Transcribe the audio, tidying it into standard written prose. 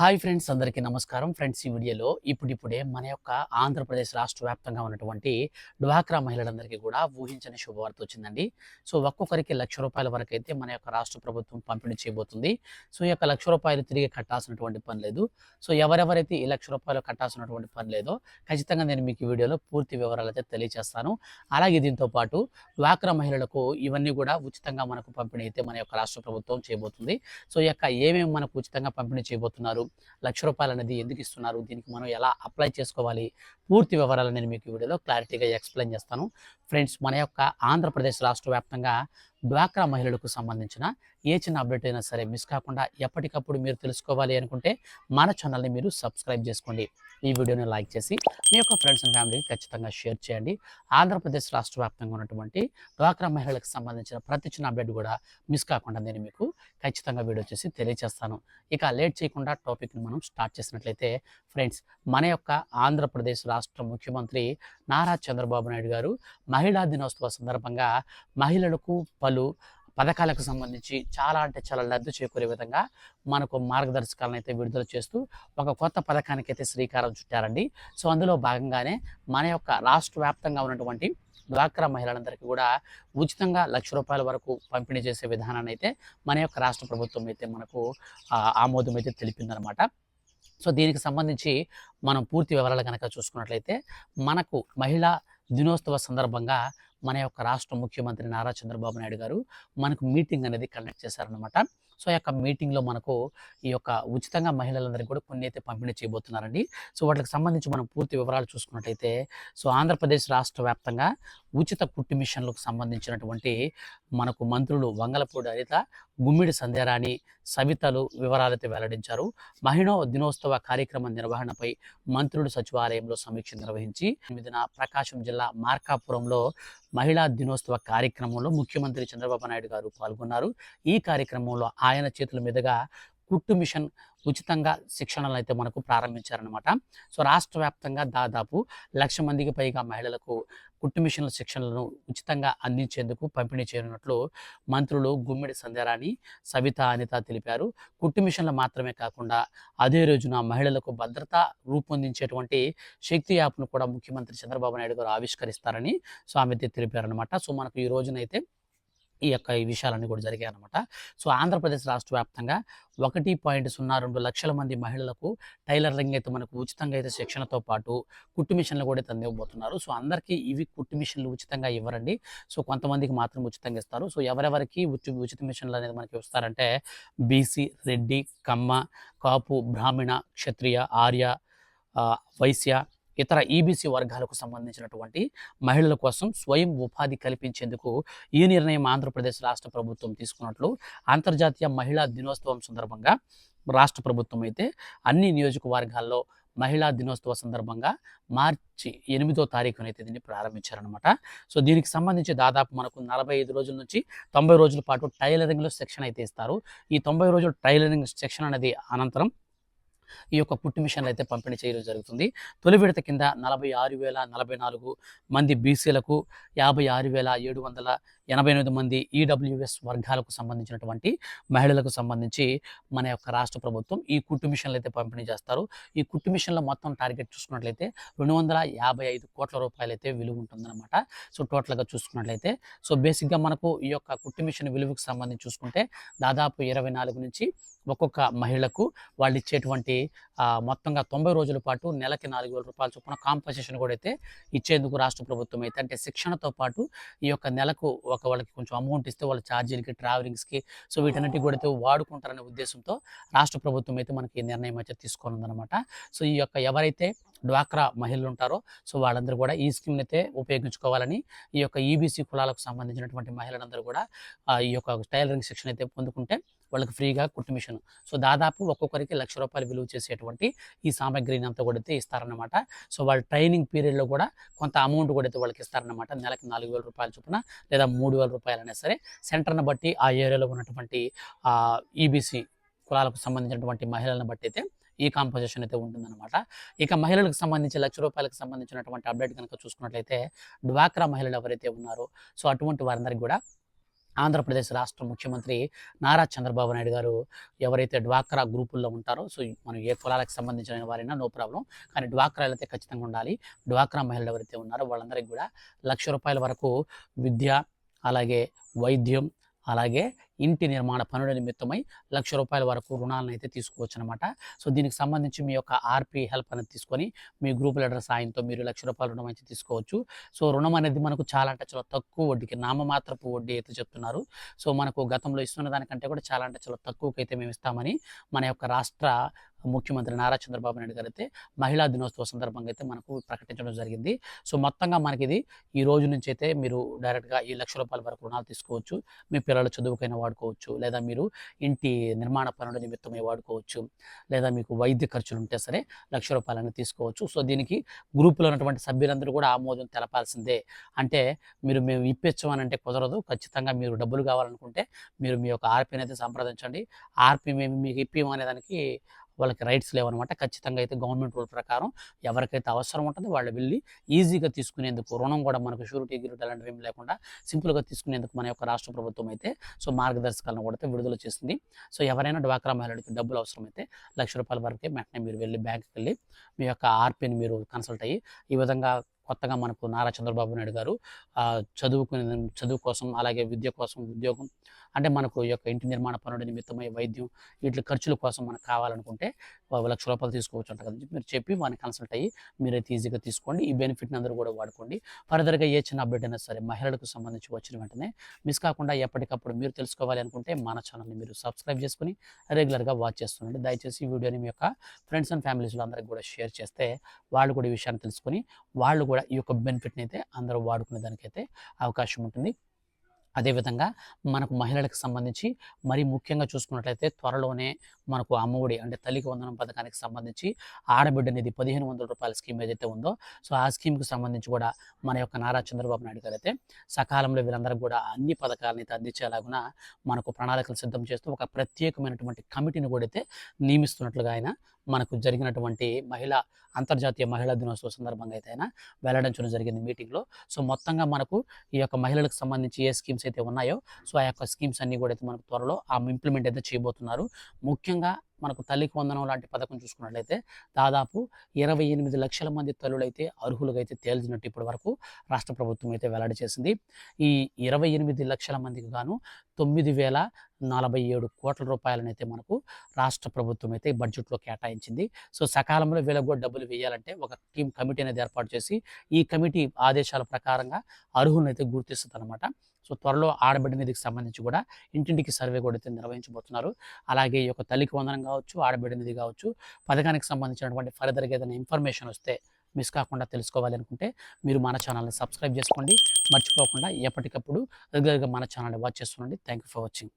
Hi friends, అందరికీ నమస్కారం. Friends, ఈ వీడియోలో ఇప్పుడిప్పుడే మన యొక్క ఆంధ్రప్రదేశ్ రాష్ట్ర వ్యాప్తంగా ఉన్నటువంటి డ్వాక్రా మహిళలందరికీ కూడా ఊహించని శుభవార్త వచ్చిందండి. సో ఒక్కొక్కరికి ₹1,00,000 వరకైతే మన యొక్క రాష్ట్ర ప్రభుత్వం పంపిణీ చేయబోతుంది. సో ఈ యొక్క ₹1,00,000 తిరిగి కట్టాల్సినటువంటి పని లేదు. సో ఎవరెవరైతే ఈ ₹1,00,000 కట్టాల్సినటువంటి పని లేదో ఖచ్చితంగా నేను మీకు ఈ వీడియోలో పూర్తి వివరాలు అయితే తెలియజేస్తాను. అలాగే దీంతో పాటు డ్వాక్రా మహిళలకు ఇవన్నీ కూడా ఉచితంగా మనకు పంపిణీ అయితే మన యొక్క రాష్ట్ర ప్రభుత్వం చేయబోతుంది. సో ఈ యొక్క ఏమేమి మనకు ఉచితంగా పంపిణీ చేయబోతున్నారు, ₹1,00,000 అనేది ఎందుకు ఇస్తున్నారు, దీనికి మనం ఎలా అప్లై చేసుకోవాలి, పూర్తి వివరాలు నేను మీకు ఈ వీడియోలో క్లారిటీగా ఎక్స్ప్లెయిన్ చేస్తాను. ఫ్రెండ్స్, మన యొక్క ఆంధ్రప్రదేశ్ రాష్ట్ర వ్యాప్తంగా డ్వాక్రా మహిళలకు సంబంధించిన ఏ చిన్న అప్డేట్ అయినా సరే మిస్ కాకుండా ఎప్పటికప్పుడు మీరు తెలుసుకోవాలి అనుకుంటే మన ఛానల్ని మీరు సబ్స్క్రైబ్ చేసుకోండి. ఈ వీడియోని లైక్ చేసి మీ యొక్క ఫ్రెండ్స్ అండ్ ఫ్యామిలీకి ఖచ్చితంగా షేర్ చేయండి. ఆంధ్రప్రదేశ్ రాష్ట్ర వ్యాప్తంగా ఉన్నటువంటి డ్వాక్రా మహిళలకు సంబంధించిన ప్రతి చిన్న అప్డేట్ కూడా మిస్ కాకుండా నేను మీకు ఖచ్చితంగా వీడియో చేసి తెలియజేస్తాను. ఇక లేట్ చేయకుండా టాపిక్ని మనం స్టార్ట్ చేసినట్లయితే ఫ్రెండ్స్, మన యొక్క ఆంధ్రప్రదేశ్ రాష్ట్ర ముఖ్యమంత్రి నారా చంద్రబాబు నాయుడు గారు మహిళా దినోత్సవ సందర్భంగా మహిళలకు పలు పథకాలకు సంబంధించి చాలా అంటే చాలా లబ్ధి చేకూరే విధంగా మనకు మార్గదర్శకాలను అయితే విడుదల చేస్తూ ఒక కొత్త పథకానికి అయితే శ్రీకారం చుట్టారండి. సో అందులో భాగంగానే మన యొక్క రాష్ట్ర వ్యాప్తంగా ఉన్నటువంటి డ్వాక్రా మహిళలందరికీ కూడా ఉచితంగా ₹1,00,000 వరకు పంపిణీ చేసే విధానాన్ని అయితే మన యొక్క రాష్ట్ర ప్రభుత్వం అయితే మనకు ఆమోదం అయితే తెలిపిందనమాట. సో దీనికి సంబంధించి మనం పూర్తి వివరాలు కనుక చూసుకున్నట్లయితే మనకు మహిళా దినోత్సవ సందర్భంగా మన యొక్క రాష్ట్ర ముఖ్యమంత్రి నారా చంద్రబాబు నాయుడు గారు మనకు మీటింగ్ అనేది కండక్ట్ చేశారనమాట. సో ఈ యొక్క మీటింగ్లో మనకు ఈ యొక్క ఉచితంగా మహిళలందరికీ కూడా కొన్ని అయితే పంపిణీ చేయబోతున్నారండి. సో వాటికి సంబంధించి మనం పూర్తి వివరాలు చూసుకున్నట్టయితే, సో ఆంధ్రప్రదేశ్ రాష్ట్ర వ్యాప్తంగా ఉచిత కుట్టు మిషన్లకు సంబంధించినటువంటి మనకు మంత్రులు వంగలపూడి అనిత, గుమ్మిడి సంధ్యారాణి, సవితలు వివరాలైతే వెల్లడించారు. మహిళా దినోత్సవ కార్యక్రమ నిర్వహణపై మంత్రులు సచివాలయంలో సమీక్ష నిర్వహించి 8న ప్రకాశం జిల్లా మార్కాపురంలో మహిళా దినోత్సవ కార్యక్రమంలో ముఖ్యమంత్రి చంద్రబాబు నాయుడు గారు పాల్గొన్నారు. ఈ కార్యక్రమంలో ఆయన చేతుల మీదుగా కుట్టు మిషన్ ఉచితంగా శిక్షణలు అయితే మనకు ప్రారంభించారనమాట. సో రాష్ట్ర వ్యాప్తంగా దాదాపు 1,00,000 మందికి పైగా మహిళలకు కుట్టు మిషన్ల శిక్షణలను ఉచితంగా అందించేందుకు పంపిణీ చేయనున్నట్లు మంత్రులు గుమ్మిడి సంధ్యారాణి, సవిత అనిత తెలిపారు. కుట్టు మిషన్లు మాత్రమే కాకుండా అదే రోజున మహిళలకు భద్రత రూపొందించేటువంటి శక్తి యాప్ను కూడా ముఖ్యమంత్రి చంద్రబాబు నాయుడు గారు ఆవిష్కరిస్తారని సో ఆమె అయితే తెలిపారనమాట. సో మనకు ఈ రోజునైతే ఈ విషయాలన్నీ కూడా జరిగాయి అనమాట. సో ఆంధ్రప్రదేశ్ రాష్ట్ర వ్యాప్తంగా 1.02 లక్షల మంది మహిళలకు టైలరింగ్ అయితే మనకు ఉచితంగా అయితే శిక్షణతో పాటు కుట్టు మిషన్లు కూడా అయితే అందివ్వబోతున్నారు. సో అందరికీ ఇవి కుట్టు మిషన్లు ఉచితంగా ఇవ్వరండి. సో కొంతమందికి మాత్రం ఉచితంగా ఇస్తారు. సో ఎవరెవరికి ఉచిత మిషన్లు అనేది మనకి ఇస్తారంటే బీసీ, రెడ్డి, కమ్మ, కాపు, బ్రాహ్మణ, క్షత్రియ, ఆర్య, వైశ్య, ఇతర ఈబీసీ వర్గాలకు సంబంధించినటువంటి మహిళల కోసం స్వయం ఉపాధి కల్పించేందుకు ఈ నిర్ణయం ఆంధ్రప్రదేశ్ రాష్ట్ర ప్రభుత్వం తీసుకున్నట్లు అంతర్జాతీయ మహిళా దినోత్సవం సందర్భంగా రాష్ట్ర ప్రభుత్వం అయితే అన్ని నియోజకవర్గాల్లో మహిళా దినోత్సవ సందర్భంగా మార్చి 8వ తారీఖునైతే దీన్ని ప్రారంభించారనమాట. సో దీనికి సంబంధించి దాదాపు మనకు 45 రోజుల నుంచి 90 రోజుల పాటు టైలరింగ్లో శిక్షణ అయితే ఇస్తారు. ఈ 90 రోజుల టైలరింగ్ శిక్షణ అనేది అనంతరం ఈ యొక్క కుట్టు మిషన్లు అయితే పంపిణీ చేయడం జరుగుతుంది. తొలి విడత కింద 46,044 మంది బీసీలకు, 56,788 మంది ఈడబ్ల్యూఎస్ వర్గాలకు సంబంధించినటువంటి మహిళలకు సంబంధించి మన యొక్క రాష్ట్ర ప్రభుత్వం ఈ కుట్టు మిషన్లు అయితే పంపిణీ చేస్తారు. ఈ కుట్టు మిషన్ల మొత్తం టార్గెట్ చూసుకున్నట్లయితే ₹255 కోట్ల అయితే విలువ ఉంటుందన్నమాట. సో టోటల్గా చూసుకున్నట్లయితే సో బేసిక్గా మనకు ఈ యొక్క కుట్టు మిషన్ విలువకు సంబంధించి చూసుకుంటే దాదాపు 24 నుంచి ఒక్కొక్క మహిళకు వాళ్ళు ఇచ్చేటువంటి మొత్తంగా 90 రోజుల పాటు నెలకి ₹4,000 చొప్పున కాంపన్సేషన్ కూడా అయితే ఇచ్చేందుకు రాష్ట్ర ప్రభుత్వం అయితే, అంటే శిక్షణతో పాటు ఈ యొక్క నెలకు వాళ్ళకి కొంచెం అమౌంట్ ఇస్తే వాళ్ళ ఛార్జీలకి, ట్రావెలింగ్స్కి, సో వీటన్నిటికి కూడా అయితే వాడుకుంటారనే ఉద్దేశంతో రాష్ట్ర ప్రభుత్వం అయితే మనకి ఈ నిర్ణయం అయితే తీసుకోనుందనమాట. సో ఈ యొక్క ఎవరైతే డ్వాక్రా మహిళలు ఉంటారో సో వాళ్ళందరూ కూడా ఈ స్కీమ్ని అయితే ఉపయోగించుకోవాలని, ఈ యొక్క ఈబీసీ కులాలకు సంబంధించినటువంటి మహిళలందరూ కూడా ఈ యొక్క టైలరింగ్ శిక్షణ అయితే పొందుకుంటే వాళ్ళకి ఫ్రీగా కుట్టు మిషన్, సో దాదాపు ఒక్కొక్కరికి ₹1,00,000 విలువ చేసేటువంటి ఈ సామాగ్రిని అంతా కూడా అయితే ఇస్తారన్నమాట. సో వాళ్ళ ట్రైనింగ్ పీరియడ్లో కూడా కొంత అమౌంట్ కూడా అయితే వాళ్ళకి ఇస్తారన్నమాట. నెలకి ₹4,000 చొప్పున లేదా ₹3,000 అయినా సరే సెంటర్ని బట్టి ఆ ఏరియాలో ఉన్నటువంటి ఈబీసీ కులాలకు సంబంధించినటువంటి మహిళలను బట్టి అయితే ఈ కాంపోజిషన్ అయితే ఉంటుందన్నమాట. ఇక మహిళలకు సంబంధించి ₹1,00,000 సంబంధించినటువంటి అప్డేట్ కనుక చూసుకున్నట్లయితే డ్వాక్రా మహిళలు ఎవరైతే ఉన్నారో సో అటువంటి వారందరికీ కూడా ఆంధ్రప్రదేశ్ రాష్ట్ర ముఖ్యమంత్రి నారా చంద్రబాబు నాయుడు గారు ఎవరైతే డ్వాక్రా గ్రూపుల్లో ఉంటారో, సో మనం ఏ కులాలకు సంబంధించిన వారైనా నో ప్రాబ్లం, కానీ డ్వాక్రాలు అయితే ఖచ్చితంగా ఉండాలి. డ్వాక్రా మహిళలు ఎవరైతే ఉన్నారో వాళ్ళందరికీ కూడా ₹1,00,000 వరకు విద్య, అలాగే వైద్యం, అలాగే ఇంటి నిర్మాణ పనుల నిమిత్తమై ₹1,00,000 వరకు రుణాలను అయితే తీసుకోవచ్చు అనమాట. సో దీనికి సంబంధించి మీ యొక్క ఆర్‌పీ హెల్ప్ అనేది తీసుకొని మీ గ్రూప్ లీడర్ సాయంతో మీరు ₹1,00,000 రుణం అయితే తీసుకోవచ్చు. సో రుణం అనేది మనకు చాలా అంటే చాలా తక్కువ వడ్డీకి, నామమాత్రపు వడ్డీ అయితే చెప్తున్నారు. సో మనకు గతంలో ఇస్తున్న దానికంటే కూడా చాలా అంటే చాలా తక్కువకైతే మేము ఇస్తామని మన యొక్క రాష్ట్ర ముఖ్యమంత్రి నారా చంద్రబాబు నాయుడు గారు అయితే మహిళా దినోత్సవ సందర్భంగా అయితే మనకు ప్రకటించడం జరిగింది. సో మొత్తంగా మనకి ఇది ఈ రోజు నుంచి అయితే మీరు డైరెక్ట్‌గా ఈ ₹1,00,000 వరకు రుణాలు తీసుకోవచ్చు. మీ పిల్లల చదువుకైనా వాడుకోవచ్చు, లేదా మీరు ఇంటి నిర్మాణ పనుల నిమిత్తమై వాడుకోవచ్చు, లేదా మీకు వైద్య ఖర్చులు ఉంటే సరే ₹1,00,000 అనేది తీసుకోవచ్చు. సో దీనికి గ్రూప్‌లో ఉన్నటువంటి సభ్యులందరూ కూడా ఆమోదం తెలపాల్సిందే. అంటే మేము ఇప్పించం అని అంటే కుదరదు. ఖచ్చితంగా మీరు డబ్బులు కావాలనుకుంటే మీరు మీ యొక్క ఆర్‌పీని అయితే సంప్రదించండి. ఆర్‌పీ మేము మీకు ఇప్పియమనే దానికి వాళ్ళకి రైట్స్ లేవనమాట. ఖచ్చితంగా అయితే గవర్నమెంట్ రూల్ ప్రకారం ఎవరికైతే అవసరం ఉంటుందో వాళ్ళు వెళ్ళి ఈజీగా తీసుకునేందుకు, రుణం కూడా మనకు షూరిటీ గిరిటీ అలాంటివి ఏమి లేకుండా సింపుల్‌గా తీసుకునేందుకు మన యొక్క రాష్ట్ర ప్రభుత్వం అయితే సో మార్గదర్శకాలను కూడా విడుదల చేసింది. సో ఎవరైనా డ్వాక్రా మహిళలకు డబ్బులు అవసరమైతే ₹1,00,000 వరకే వెంటనే మీరు వెళ్ళి బ్యాంక్‌కి వెళ్ళి మీ యొక్క ఆర్‌పీని మీరు కన్సల్ట్ అయ్యి, ఈ విధంగా కొత్తగా మనకు నారా చంద్రబాబు నాయుడు గారు చదువు కోసం, అలాగే విద్య కోసం, ఉద్యోగం, అంటే మనకు ఈ యొక్క ఇంటి నిర్మాణ పనుల నిమిత్తమై వైద్యం, వీటి ఖర్చుల కోసం మనకు కావాలనుకుంటే ₹1,00,000 తీసుకోవచ్చు అంట కదని మీరు చెప్పి వారిని కన్సల్ట్ అయ్యి మీరైతే ఈజీగా తీసుకోండి. ఈ బెనిఫిట్‌ని అందరూ కూడా వాడుకోండి. ఫర్దర్‌గా ఏ చిన్న అప్డేట్ అయినా సరే మహిళలకు సంబంధించి వచ్చిన వెంటనే మిస్ కాకుండా ఎప్పటికప్పుడు మీరు తెలుసుకోవాలి అనుకుంటే మన ఛానల్‌ని మీరు సబ్స్క్రైబ్ చేసుకొని రెగ్యులర్‌గా వాచ్ చేస్తుండండి. దయచేసి ఈ వీడియోని మీ యొక్క ఫ్రెండ్స్ అండ్ ఫ్యామిలీస్‌లో అందరికి కూడా షేర్ చేస్తే వాళ్ళు కూడా ఈ విషయాన్ని తెలుసుకొని వాళ్ళు కూడా ఈ యొక్క బెనిఫిట్‌ని అయితే అందరూ వాడుకునే దానికైతే అవకాశం ఉంటుంది. అదేవిధంగా మనకు మహిళలకు సంబంధించి మరి ముఖ్యంగా చూసుకున్నట్లయితే త్వరలోనే మనకు అమ్మఒడి అంటే తల్లికి వందనం పథకానికి సంబంధించి ఆడబిడ్డ నిధి ₹1,500 స్కీమ్ ఏదైతే ఉందో, సో ఆ స్కీమ్‌కి సంబంధించి కూడా మన యొక్క నారా చంద్రబాబు నాయుడు గారు అయితే సకాలంలో వీళ్ళందరికీ కూడా అన్ని పథకాలను అయితే అందించేలాగున మనకు ప్రణాళికలు సిద్ధం చేస్తూ ఒక ప్రత్యేకమైనటువంటి కమిటీని కూడా అయితే నియమిస్తున్నట్లుగా ఆయన మనకు జరిగినటువంటి అంతర్జాతీయ మహిళా దినోత్సవ సందర్భంగా అయితే ఆయన వెల్లడించడం జరిగింది మీటింగ్‌లో. సో మొత్తంగా మనకు ఈ యొక్క మహిళలకు సంబంధించి ఏ స్కీమ్స్ అయితే ఉన్నాయో, సో ఆ యొక్క స్కీమ్స్ అన్నీ కూడా అయితే మనకు త్వరలో ఇంప్లిమెంట్ అయితే చేయబోతున్నారు. ముఖ్యంగా మనకు తల్లికి వందనం లాంటి పథకం చూసుకున్నట్లయితే దాదాపు 28 లక్షల మంది తల్లులైతే అర్హులుగా అయితే తేల్చినట్టు ఇప్పటి వరకు రాష్ట్ర ప్రభుత్వం అయితే వెల్లడి చేసింది. ఈ 28 లక్షల మందికి గాను ₹9,047 అయితే మనకు రాష్ట్ర ప్రభుత్వం అయితే బడ్జెట్‌లో కేటాయించింది. సో సకాలంలో వీళ్ళకి కూడా డబ్బులు వేయాలంటే ఒక టీమ్ కమిటీ అనేది ఏర్పాటు చేసి ఈ కమిటీ ఆదేశాల ప్రకారంగా అర్హులను అయితే గుర్తిస్తుందన్నమాట. సో త్వరలో ఆడబిడ్డ నిధికి సంబంధించి కూడా ఇంటింటికి సర్వే కూడా అయితే నిర్వహించబోతున్నారు. అలాగే ఈ యొక్క తల్లికి వందనం కావచ్చు, ఆడబిడ్డ నిధి కావచ్చు, పథకానికి సంబంధించినటువంటి ఫర్దర్‌గా ఏదైనా ఇన్ఫర్మేషన్ వస్తే మిస్ కాకుండా తెలుసుకోవాలి అనుకుంటే మీరు మన ఛానల్‌ని సబ్స్క్రైబ్ చేసుకోండి. మర్చిపోకుండా ఎప్పటికప్పుడు రెగ్యులర్‌గా మన ఛానల్‌ని వాచ్ చేస్తుండండి. Thank you for watching.